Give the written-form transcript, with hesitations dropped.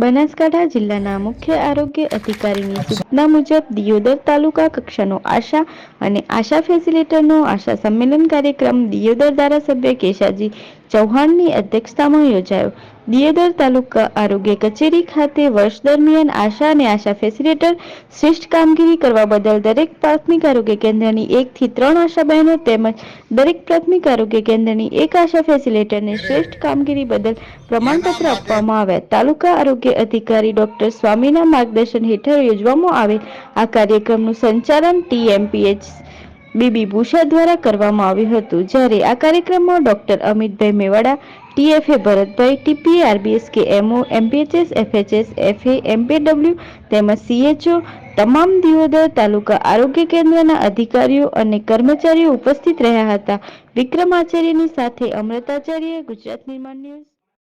બનાસકાંઠા જિલ્લાના મુખ્ય આરોગ્ય અધિકારીની સૂચના મુજબ દિયોદર તાલુકા કક્ષાનો આશા અને આશા ફેસિલિટરનો આશા સંમેલન કાર્યક્રમ દિયોદર ધારાસભ્ય કેશાજી ચૌહાણની અધ્યક્ષતામાં યોજાયો. દિયોદર તાલુકા આરોગ્ય કચેરી ખાતે વર્ષ દરમિયાન આશા અને આશા ફેસિલિટર શ્રેષ્ઠ કામગીરી કરવા બદલ દરેક પ્રાથમિક આરોગ્ય કેન્દ્રની 1 થી 3 આશા બહેનો તેમજ દરેક પ્રાથમિક આરોગ્ય કેન્દ્રની 1 આશા ફેસિલિટરને શ્રેષ્ઠ કામગીરી બદલ પ્રમાણપત્ર આપવામાં આવ્યા. તાલુકા આરોગ્ય અધિકારી ડોક્ટર સ્વામીના માર્ગદર્શન હેઠળ યોજવામાં આવેલ આ કાર્યક્રમનું સંચાલન ટીએમપીએચ બીબી ભૂષા દ્વારા કરવામાં આવ્યું હતું. જ્યારે આ કાર્યક્રમમાં doctor Amitbhai Mewada, TFA Bharatbhai, TPA RBSK MO, MPHS, FHS, FA, MPW તેમજ સીએચઓ તમામ દિયોદર તાલુકા આરોગ્ય કેન્દ્રના અધિકારીઓ અને કર્મચારીઓ ઉપસ્થિત રહ્યા હતા. વિક્રમ આચાર્યની સાથે અમૃતાચાર્ય, ગુજરાત નિર્માણ ન્યૂઝ.